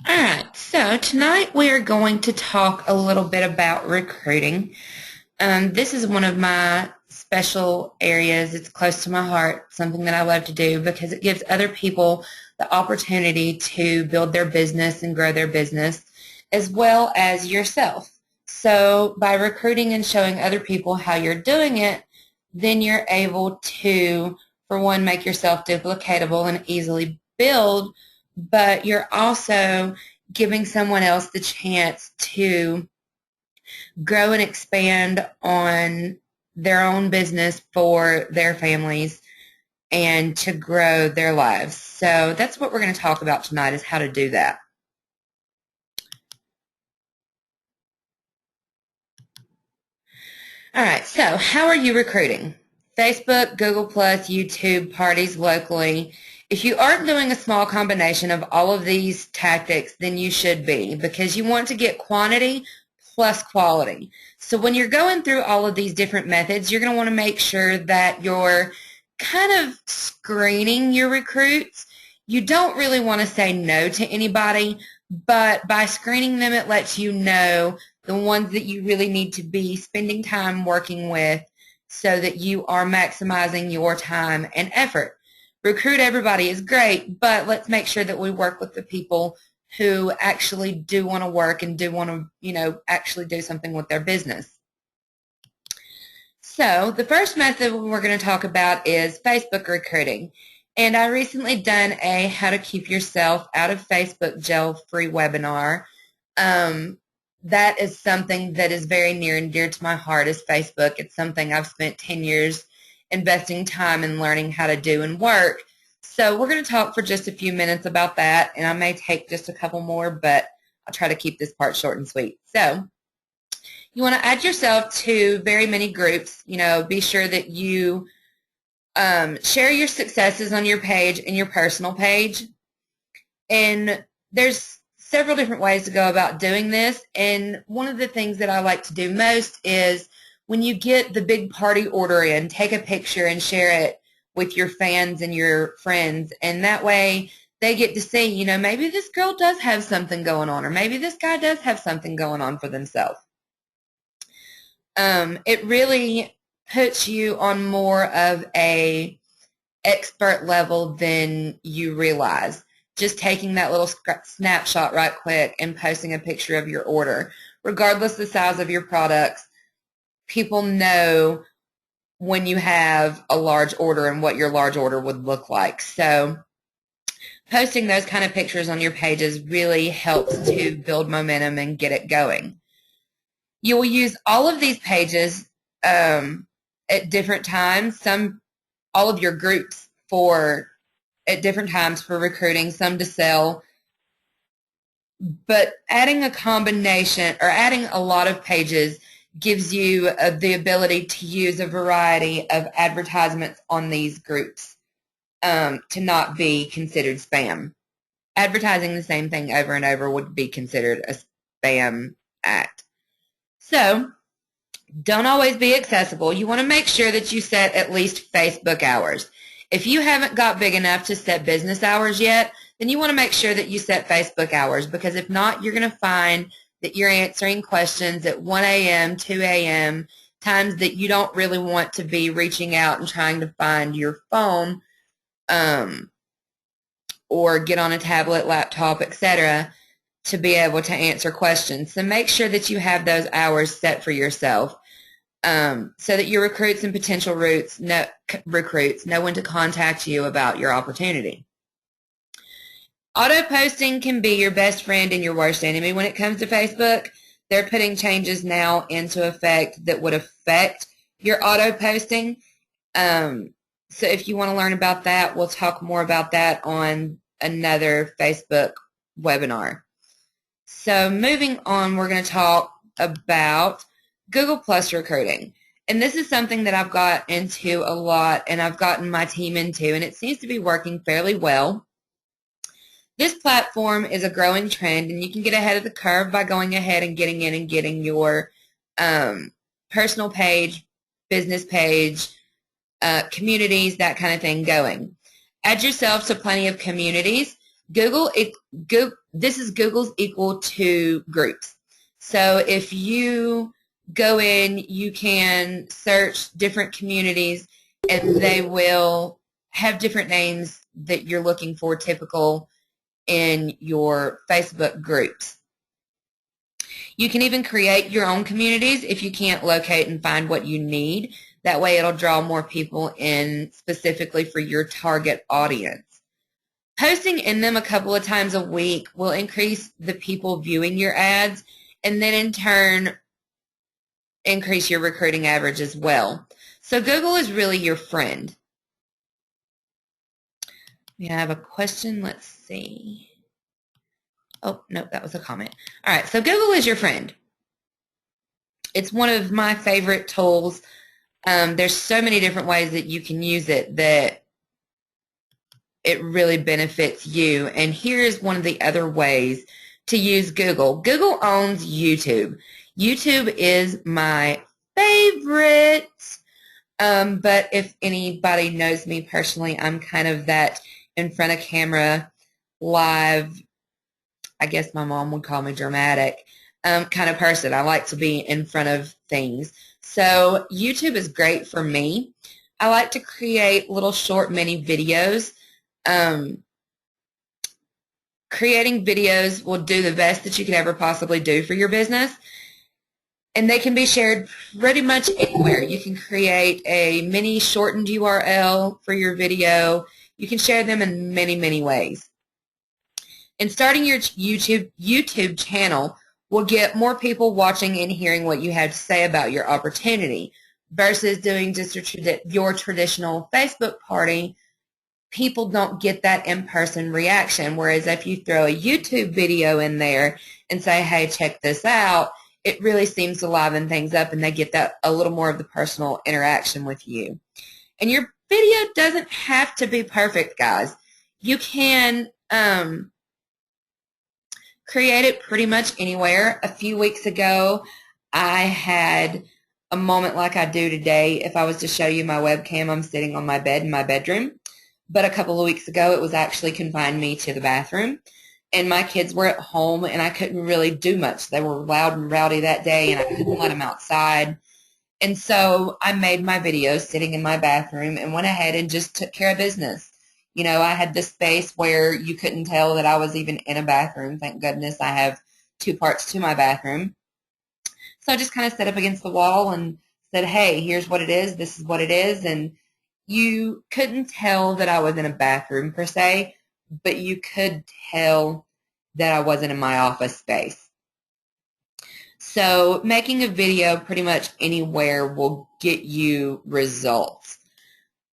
All right, so tonight we are going to talk a little bit about recruiting. This is one of my special areas. It's close to my heart, something that I love to do because it gives other people the opportunity to build their business and grow their business, as well as yourself. So by recruiting and showing other people how you're doing it, then you're able to, for one, make yourself duplicatable and easily build, but you're also giving someone else the chance to grow and expand on their own business for their families and to grow their lives. So that's what we're going to talk about tonight, is how to do that. All right, so how are you recruiting? Facebook, Google+, YouTube, parties locally. If you aren't doing a small combination of all of these tactics, then you should be, because you want to get quantity plus quality. So when you're going through all of these different methods, you're going to want to make sure that you're kind of screening your recruits. You don't really want to say no to anybody, but by screening them, it lets you know the ones that you really need to be spending time working with so that you are maximizing your time and effort. Recruit everybody is great, but let's make sure that we work with the people who actually do want to work and do want to, actually do something with their business. So the first method we're going to talk about is Facebook recruiting. And I recently done a how to keep yourself out of Facebook jail free webinar. That is something that is very near and dear to my heart, is Facebook. It's something I've spent 10 years investing time in learning how to do and work. So we're going to talk for just a few minutes about that, and I may take just a couple more, but I'll try to keep this part short and sweet. So you want to add yourself to very many groups. Be sure that you share your successes on your page and your personal page. And there's several different ways to go about doing this. And one of the things that I like to do most is when you get the big party order in, take a picture and share it with your fans and your friends. And that way they get to see, maybe this girl does have something going on, or maybe this guy does have something going on for themselves. It really puts you on more of a expert level than you realize. Just taking that little snapshot right quick and posting a picture of your order. Regardless the size of your products, people know when you have a large order and what your large order would look like. So posting those kind of pictures on your pages really helps to build momentum and get it going. You will use all of these pages at different times. All of your groups at different times for recruiting, some to sell. But adding a combination or adding a lot of pages gives you the ability to use a variety of advertisements on these groups to not be considered spam. Advertising the same thing over and over would be considered a spam act. So don't always be accessible. You want to make sure that you set at least Facebook hours. If you haven't got big enough to set business hours yet, then you want to make sure that you set Facebook hours, because if not, you're going to find that you're answering questions at 1 a.m., 2 a.m., times that you don't really want to be reaching out and trying to find your phone or get on a tablet, laptop, etc., to be able to answer questions. So make sure that you have those hours set for yourself. So that your recruits and potential recruits know when to contact you about your opportunity. Auto posting can be your best friend and your worst enemy when it comes to Facebook. They're putting changes now into effect that would affect your auto posting. So if you want to learn about that, we'll talk more about that on another Facebook webinar. So moving on, we're going to talk about Google Plus recruiting. And this is something that I've got into a lot and I've gotten my team into, and it seems to be working fairly well. This platform is a growing trend, and you can get ahead of the curve by going ahead and getting in and getting your personal page, business page, communities, that kind of thing going. Add yourself to plenty of communities. This is Google's equal to groups. So if you go in, you can search different communities, and they will have different names that you're looking for, typical in your Facebook groups. You can even create your own communities if you can't locate and find what you need. That way it'll draw more people in specifically for your target audience. Posting in them a couple of times a week will increase the people viewing your ads, and then in turn increase your recruiting average as well. So Google is really your friend. We have a question. Let's see. Oh, no, that was a comment. All right, so Google is your friend. It's one of my favorite tools. There's so many different ways that you can use it that it really benefits you. And here's one of the other ways to use Google. Google owns YouTube. YouTube is my favorite. But if anybody knows me personally, I'm kind of that in front of camera, live, I guess my mom would call me dramatic, kind of person. I like to be in front of things. So YouTube is great for me. I like to create little short mini videos. Creating videos will do the best that you could ever possibly do for your business. And they can be shared pretty much anywhere. You can create a mini shortened URL for your video. You can share them in many, many ways. And starting your YouTube channel will get more people watching and hearing what you have to say about your opportunity versus doing just your traditional Facebook party. People don't get that in-person reaction, whereas if you throw a YouTube video in there and say, hey, check this out, it really seems to liven things up, and they get that a little more of the personal interaction with you. And your video doesn't have to be perfect, guys. You can create it pretty much anywhere. A few weeks ago, I had a moment like I do today. If I was to show you my webcam, I'm sitting on my bed in my bedroom. But a couple of weeks ago, it was actually confined me to the bathroom. And my kids were at home, and I couldn't really do much. They were loud and rowdy that day, and I couldn't let them outside. And so I made my video sitting in my bathroom and went ahead and just took care of business. You know, I had this space where you couldn't tell that I was even in a bathroom. Thank goodness I have two parts to my bathroom. So I just kind of set up against the wall and said, hey, here's what it is. This is what it is. And you couldn't tell that I was in a bathroom per se, but you could tell that I wasn't in my office space. So making a video pretty much anywhere will get you results.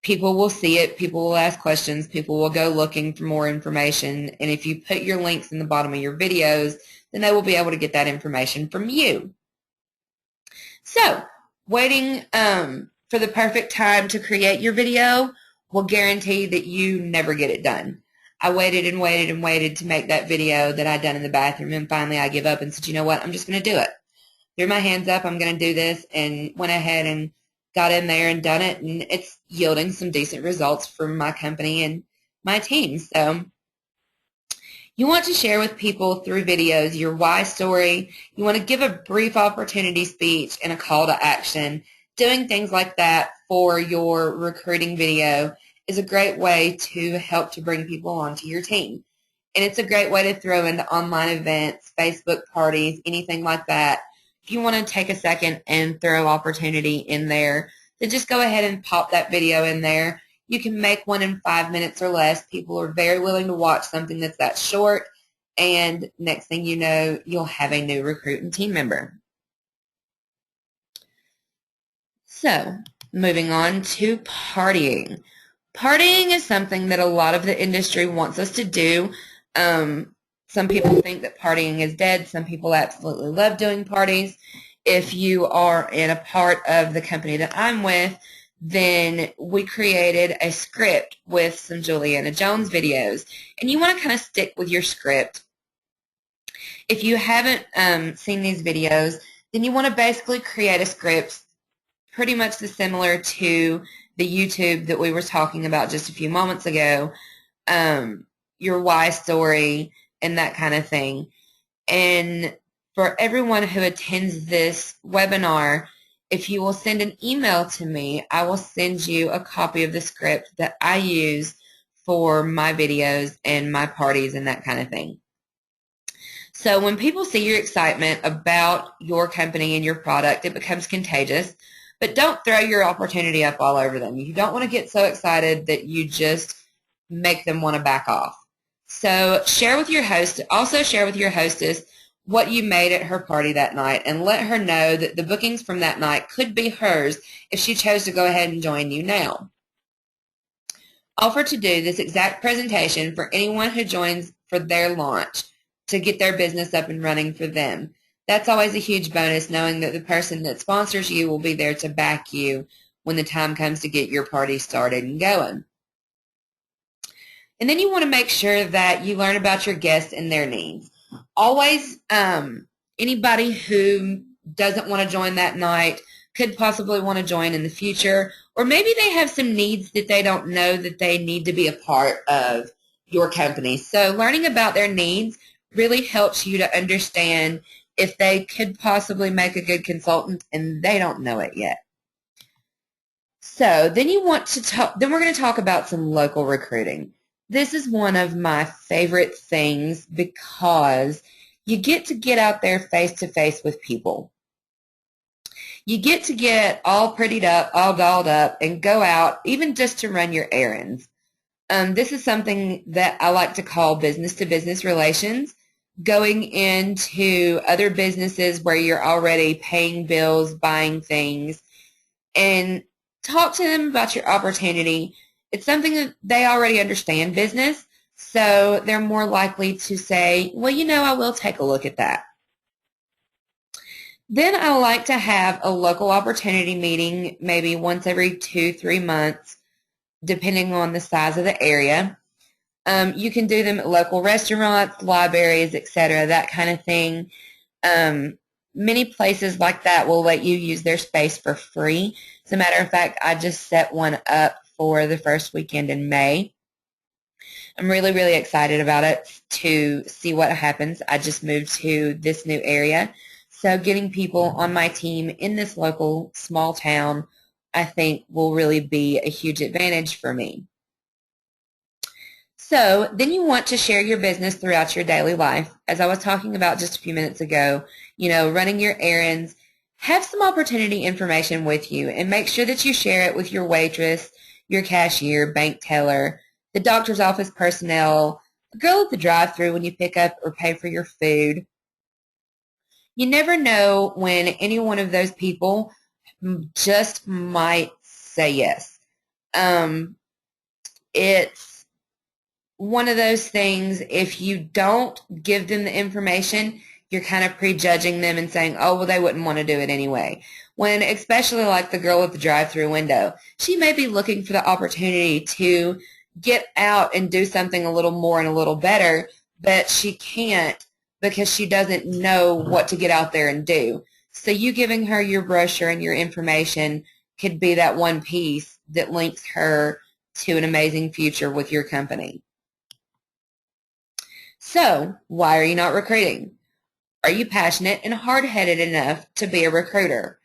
People will see it. People will ask questions. People will go looking for more information. And if you put your links in the bottom of your videos, then they will be able to get that information from you. So waiting for the perfect time to create your video will guarantee that you never get it done. I waited and waited and waited to make that video that I'd done in the bathroom, and finally I give up and said, you know what, I'm just going to do it. Threw my hands up, I'm going to do this, and went ahead and got in there and done it, and it's yielding some decent results for my company and my team. So you want to share with people through videos your why story. You want to give a brief opportunity speech and a call to action. Doing things like that for your recruiting video is a great way to help to bring people onto your team. And it's a great way to throw into online events, Facebook parties, anything like that. If you want to take a second and throw opportunity in there, then just go ahead and pop that video in there. You can make one in 5 minutes or less. People are very willing to watch something that's that short, and next thing you know, you'll have a new recruiting team member. So, moving on to partying. Partying is something that a lot of the industry wants us to do. Some people think that partying is dead. Some people absolutely love doing parties. If you are in a part of the company that I'm with, then we created a script with some Juliana Jones videos. And you want to kind of stick with your script. If you haven't seen these videos, then you want to basically create a script pretty much similar to the YouTube that we were talking about just a few moments ago. your why story and that kind of thing. And for everyone who attends this webinar, if you will send an email to me, I will send you a copy of the script that I use for my videos and my parties and that kind of thing. So when people see your excitement about your company and your product, it becomes contagious. But don't throw your opportunity up all over them. You don't want to get so excited that you just make them want to back off. So share with your host, also share with your hostess what you made at her party that night, and let her know that the bookings from that night could be hers if she chose to go ahead and join you now. Offer to do this exact presentation for anyone who joins for their launch to get their business up and running for them. That's always a huge bonus, knowing that the person that sponsors you will be there to back you when the time comes to get your party started and going. And then you want to make sure that you learn about your guests and their needs. Always, anybody who doesn't want to join that night could possibly want to join in the future, or maybe they have some needs that they don't know that they need to be a part of your company. So learning about their needs really helps you to understand if they could possibly make a good consultant and they don't know it yet. So then you want to talk, then we're going to talk about some local recruiting. This is one of my favorite things because you get out there face to face with people. You get to get all prettied up, all dolled up, and go out even just to run your errands. This is something that I like to call business-to-business relations, going into other businesses where you're already paying bills, buying things, and talk to them about your opportunity. It's something that they already understand business, so they're more likely to say, well, you know, I will take a look at that. Then I like to have a local opportunity meeting maybe once every 2-3 months, depending on the size of the area. You can do them at local restaurants, libraries, etc., that kind of thing. Many places like that will let you use their space for free. As a matter of fact, I just set one up for the first weekend in May. I'm really, really excited about it to see what happens. I just moved to this new area. So getting people on my team in this local small town, I think, will really be a huge advantage for me. So then you want to share your business throughout your daily life. As I was talking about just a few minutes ago, you know, running your errands, have some opportunity information with you and make sure that you share it with your waitress, your cashier, bank teller, the doctor's office personnel, the girl at the drive-thru when you pick up or pay for your food. You never know when any one of those people just might say yes. It's one of those things, if you don't give them the information, you're kind of prejudging them and saying, oh, well, they wouldn't want to do it anyway. When, especially like the girl at the drive-thru window, she may be looking for the opportunity to get out and do something a little more and a little better, but she can't because she doesn't know what to get out there and do. So you giving her your brochure and your information could be that one piece that links her to an amazing future with your company. So, why are you not recruiting? Are you passionate and hard-headed enough to be a recruiter?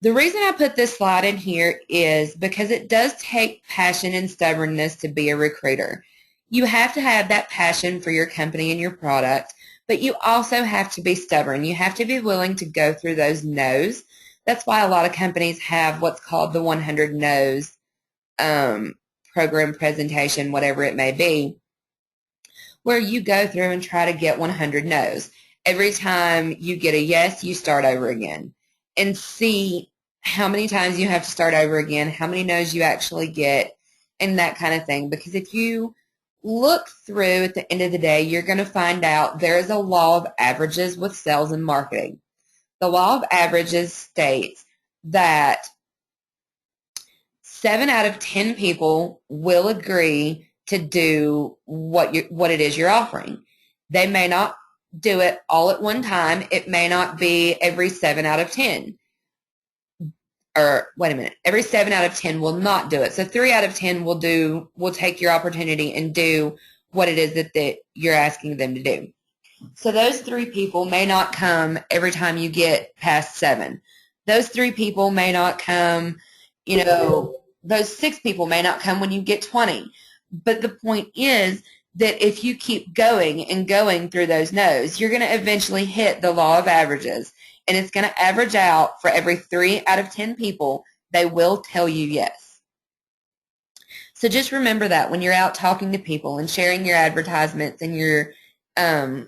The reason I put this slide in here is because it does take passion and stubbornness to be a recruiter. You have to have that passion for your company and your product, but you also have to be stubborn. You have to be willing to go through those no's. That's why a lot of companies have what's called the 100 no's program presentation, whatever it may be, where you go through and try to get 100 no's. Every time you get a yes, you start over again and see how many times you have to start over again, how many no's you actually get, and that kind of thing. Because if you look through at the end of the day, you're going to find out there is a law of averages with sales and marketing. The law of averages states that 7 out of 10 people will agree to do what it is you're offering. They may not do it all at one time. It may not be every 7 out of 10. Or wait a minute, every 7 out of 10 will not do it. So 3 out of 10 will take your opportunity and do what it is that you're asking them to do. So those 3 people may not come every time you get past 7. Those 3 people may not come, those 6 people may not come when you get 20. But the point is that if you keep going and going through those no's, you're going to eventually hit the law of averages. And it's going to average out for every 3 out of 10 people, they will tell you yes. So just remember that when you're out talking to people and sharing your advertisements and your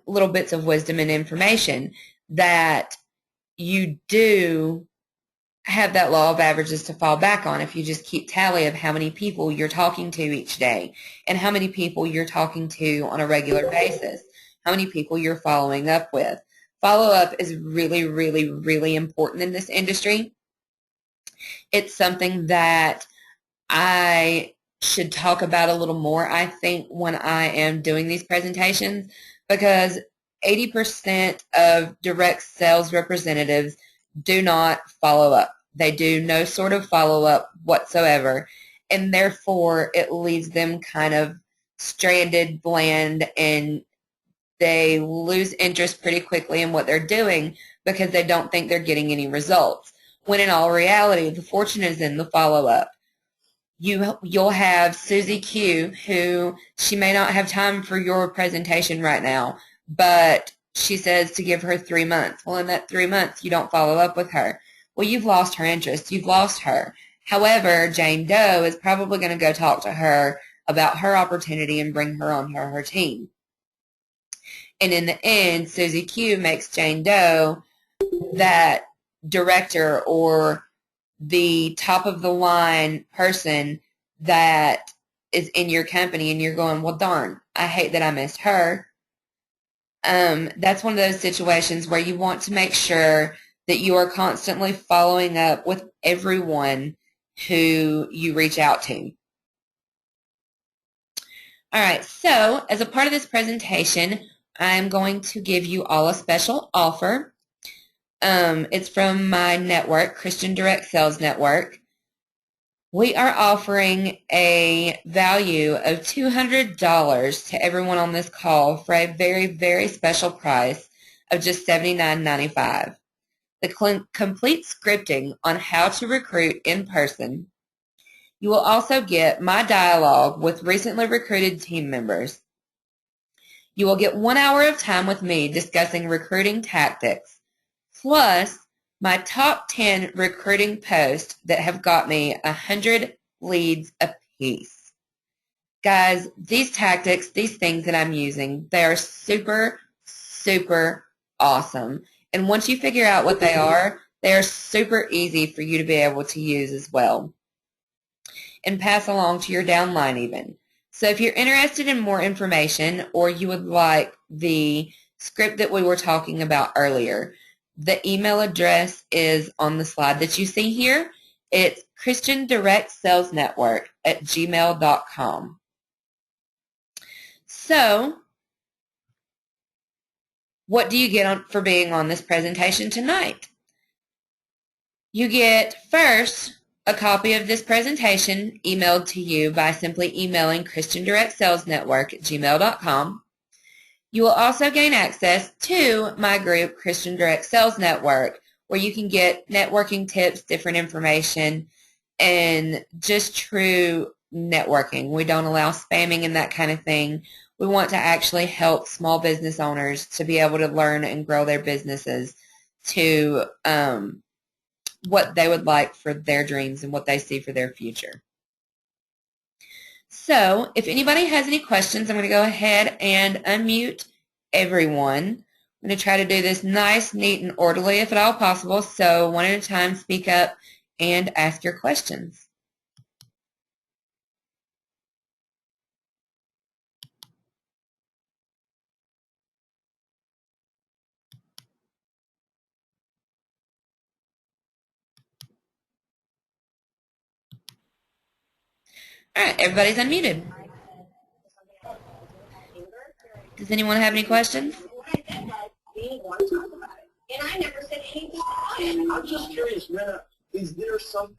little bits of wisdom and information, that you do have that law of averages to fall back on if you just keep tally of how many people you're talking to each day and how many people you're talking to on a regular basis, how many people you're following up with. Follow-up is really, really, really important in this industry. It's something that I should talk about a little more, I think, when I am doing these presentations, because 80% of direct sales representatives do not follow up. They do no sort of follow-up whatsoever, and therefore it leaves them kind of stranded, bland, and they lose interest pretty quickly in what they're doing because they don't think they're getting any results, when in all reality, the fortune is in the follow-up. You'll have Susie Q, who she may not have time for your presentation right now, but she says to give her 3 months. Well, in that 3 months, you don't follow up with her. Well, you've lost her interest. You've lost her. However, Jane Doe is probably going to go talk to her about her opportunity and bring her on her team. And in the end, Susie Q makes Jane Doe that director or the top of the line person that is in your company, and you're going, well, darn, I hate that I missed her. That's one of those situations where you want to make sure that you are constantly following up with everyone who you reach out to. All right, so as a part of this presentation, I'm going to give you all a special offer. It's from my network, Christian Direct Sales Network. We are offering a value of $200 to everyone on this call for a very, very special price of just $79.95. The complete scripting on how to recruit in person. You will also get my dialogue with recently recruited team members. You will get 1 hour of time with me discussing recruiting tactics, plus my top 10 recruiting posts that have got me 100 leads apiece. Guys, these tactics, these things that I'm using, they are super, super awesome. And once you figure out what they are super easy for you to be able to use as well and pass along to your downline even. So if you're interested in more information, or you would like the script that we were talking about earlier, the email address is on the slide that you see here. It's christiandirectsalesnetwork@gmail.com. So what do you get for being on this presentation tonight? You get, first, a copy of this presentation emailed to you by simply emailing christiandirectsalesnetwork@gmail.com. You will also gain access to my group, Christian Direct Sales Network, where you can get networking tips, different information, and just true networking. We don't allow spamming and that kind of thing. We want to actually help small business owners to be able to learn and grow their businesses to what they would like for their dreams and what they see for their future. So if anybody has any questions, I'm going to go ahead and unmute everyone. I'm going to try to do this nice, neat, and orderly if at all possible. So one at a time, speak up and ask your questions. All right, everybody's unmuted. Does anyone have any questions? And I never said anything about it. I'm just curious, Rena, is there something